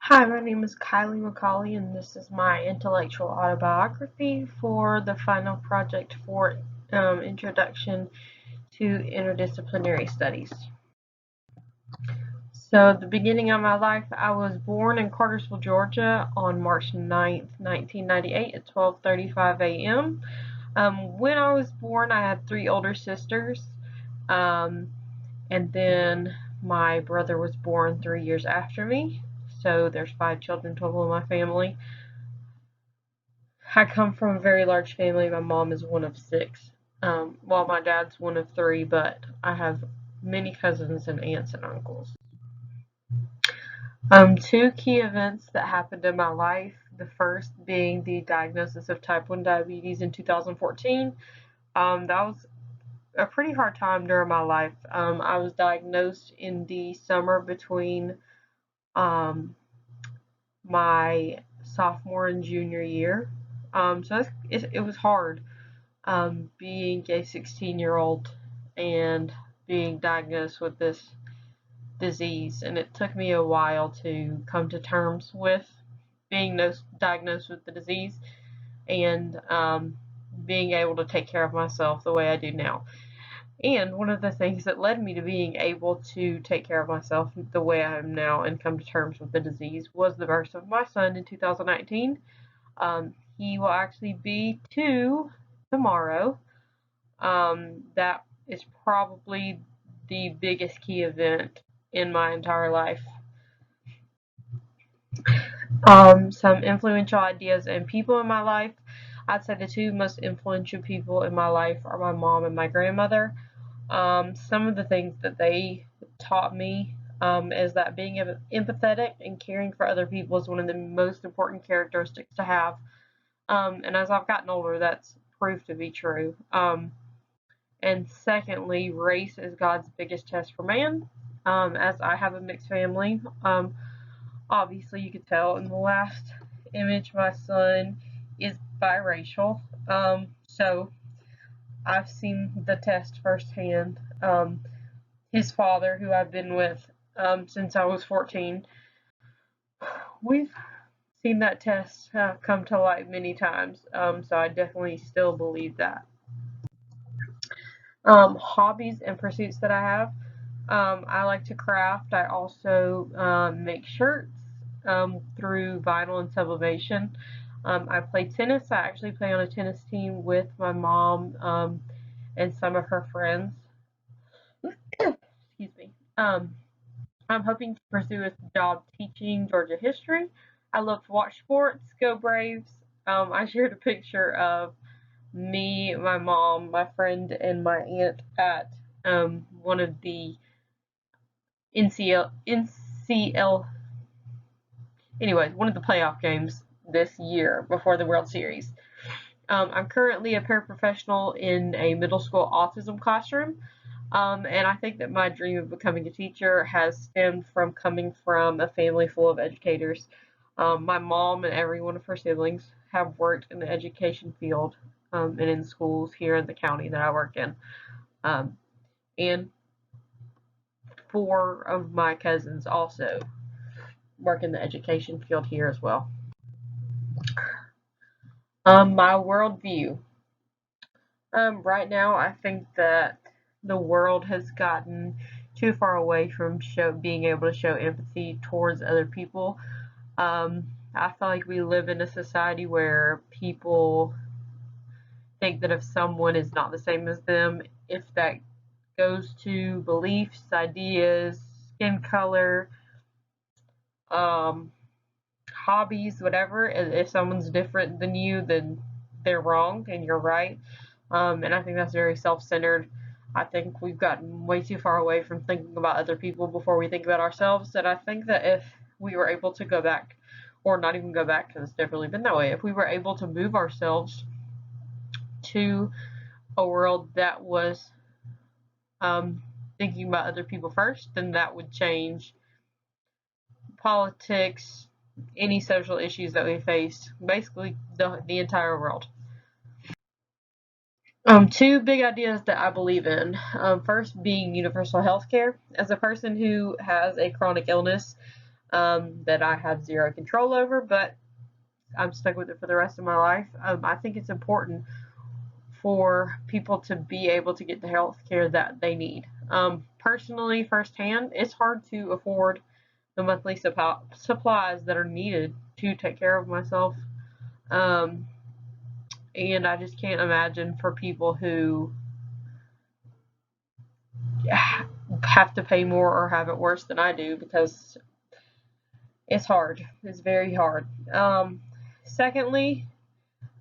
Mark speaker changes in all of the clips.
Speaker 1: Hi, my name is Kylie McCauley, and this is my intellectual autobiography for the final project for Introduction to Interdisciplinary Studies. So, at the beginning of my life, I was born in Cartersville, Georgia on March 9th, 1998 at 12:35 a.m. When I was born, I had three older sisters, um, and then my brother was born 3 years after me. So there's five children total in my family. I come from a very large family. My mom is one of six. Well, my dad's one of three, but I have many cousins and aunts and uncles. Two key events that happened in my life. The first being the diagnosis of type 1 diabetes in 2014. That was a pretty hard time during my life. I was diagnosed in the summer between um, my sophomore and junior year. So it was hard being a 16-year-old and being diagnosed with this disease. And it took me a while to come to terms with being diagnosed with the disease and being able to take care of myself the way I do now. And one of the things that led me to being able to take care of myself the way I am now and come to terms with the disease was the birth of my son in 2019. He will actually be two tomorrow. That is probably the biggest key event in my entire life. Some influential ideas and people in my life. I'd say the two most influential people in my life are my mom and my grandmother. Some of the things that they taught me is that being empathetic and caring for other people is one of the most important characteristics to have. And as I've gotten older, that's proved to be true. And secondly, race is God's biggest test for man. As I have a mixed family, obviously you could tell in the last image my son is biracial. So I've seen the test firsthand. His father, who I've been with since I was 14, we've seen that test come to light many times. So I definitely still believe that. Hobbies and pursuits that I have. I like to craft. I also make shirts through vinyl and sublimation. I play tennis. I actually play on a tennis team with my mom and some of her friends. Excuse me. I'm hoping to pursue a job teaching Georgia history. I love to watch sports. Go Braves. I shared a picture of me, my mom, my friend, and my aunt at one of the NCL, anyways, one of the playoff games this year before the World Series. I'm currently a paraprofessional in a middle school autism classroom, and I think that my dream of becoming a teacher has stemmed from coming from a family full of educators. My mom and every one of her siblings have worked in the education field and in schools here in the county that I work in. Um, and four of my cousins also work in the education field here as well. My worldview. Right now, I think that the world has gotten too far away from being able to show empathy towards other people. I feel like we live in a society where people think that if someone is not the same as them, if that goes to beliefs, ideas, skin color, um, hobbies, whatever, if someone's different than you, then they're wrong and you're right. And I think that's very self-centered. I think we've gotten way too far away from thinking about other people before we think about ourselves. And I think that if we were able to go back, or not even go back because it's never really been that way, if we were able to move ourselves to a world that was thinking about other people first, then that would change politics, any social issues that we face, basically the entire world. Two big ideas that I believe in. First being universal health care. As a person who has a chronic illness, that I have zero control over, but I'm stuck with it for the rest of my life. I think it's important for people to be able to get the health care that they need. Personally, firsthand, it's hard to afford the monthly supplies that are needed to take care of myself. Um, and I just can't imagine for people who have to pay more or have it worse than I do, because it's hard. It's very hard. Secondly,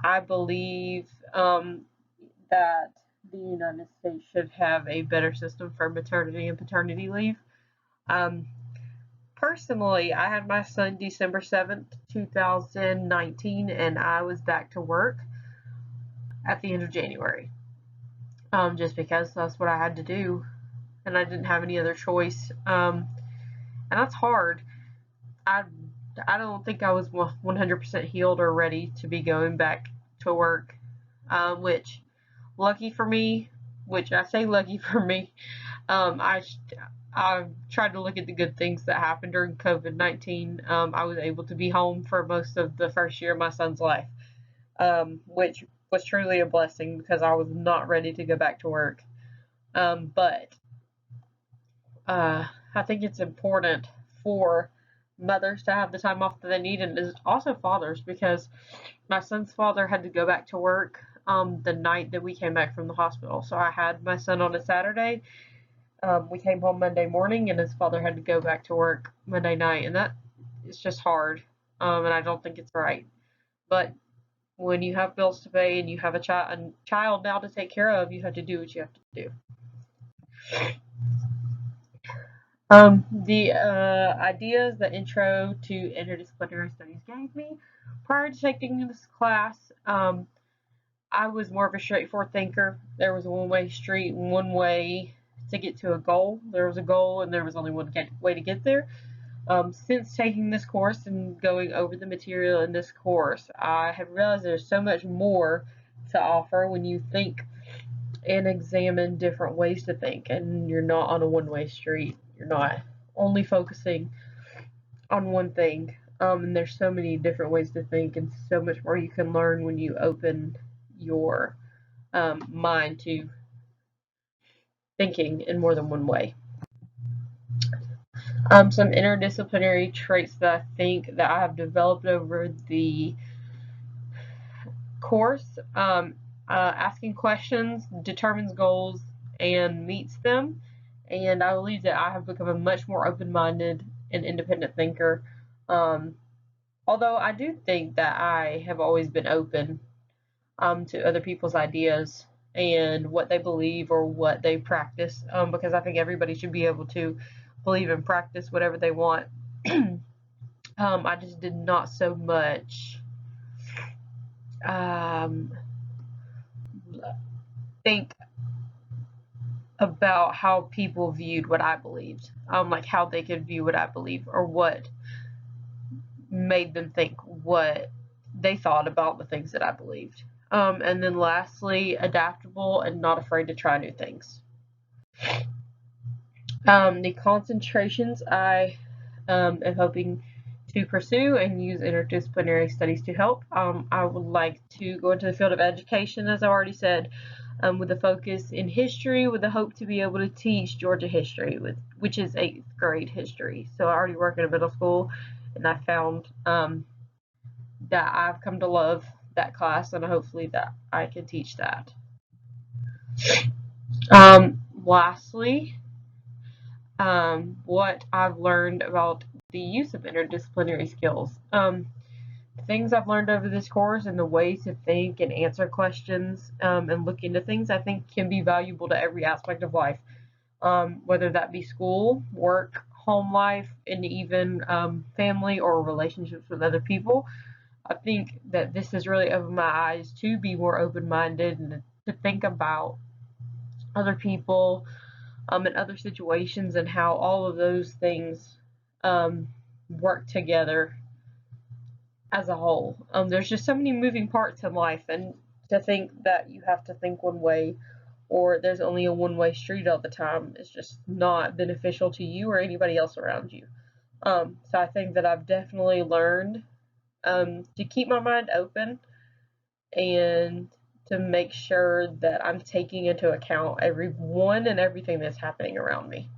Speaker 1: I believe that the United States should have a better system for maternity and paternity leave. Um, Personally, I had my son December 7th, 2019, and I was back to work at the end of January, just because that's what I had to do, and I didn't have any other choice. And that's hard. I, I don't think I was 100% healed or ready to be going back to work, which, lucky for me, which I say lucky for me, um, I I tried to look at the good things that happened during COVID-19. I was able to be home for most of the first year of my son's life, which was truly a blessing because I was not ready to go back to work. But I think it's important for mothers to have the time off that they need, and also fathers, because my son's father had to go back to work the night that we came back from the hospital. So I had my son on a Saturday. We came home Monday morning, and his father had to go back to work Monday night, and that is just hard. And I don't think it's right. But when you have bills to pay and you have a child now to take care of, you have to do what you have to do. The ideas the intro to interdisciplinary studies gave me prior to taking this class, I was more of a straightforward thinker. There was a one-way street, one way to get to a goal. There was a goal, and there was only one way to get there. Since taking this course and going over the material in this course, I have realized there's so much more to offer when you think and examine different ways to think, and you're not on a one-way street. You're not only focusing on one thing. And there's so many different ways to think, and so much more you can learn when you open your mind to thinking in more than one way. Some interdisciplinary traits that I think that I have developed over the course: asking questions determines goals and meets them. And I believe that I have become a much more open-minded and independent thinker. Um, Although I do think that I have always been open to other people's ideas and what they believe or what they practice, because I think everybody should be able to believe and practice whatever they want. I just did not so much um, think about how people viewed what I believed, like how they could view what I believe, or what made them think what they thought about the things that I believed. And then lastly, adaptable and not afraid to try new things. The concentrations I am hoping to pursue and use interdisciplinary studies to help. I would like to go into the field of education, as I already said, with a focus in history, with the hope to be able to teach Georgia history, which is 8th grade history. So I already work in a middle school, and I found that I've come to love that class, and hopefully that I can teach that. Lastly, what I've learned about the use of interdisciplinary skills. Things I've learned over this course and the ways to think and answer questions, and look into things, I think can be valuable to every aspect of life, whether that be school, work, home life, and even family or relationships with other people. I think that this has really opened my eyes to be more open-minded and to think about other people, and other situations, and how all of those things work together as a whole. There's just so many moving parts in life, and to think that you have to think one way or there's only a one-way street all the time is just not beneficial to you or anybody else around you. So I think that I've definitely learned to keep my mind open and to make sure that I'm taking into account everyone and everything that's happening around me.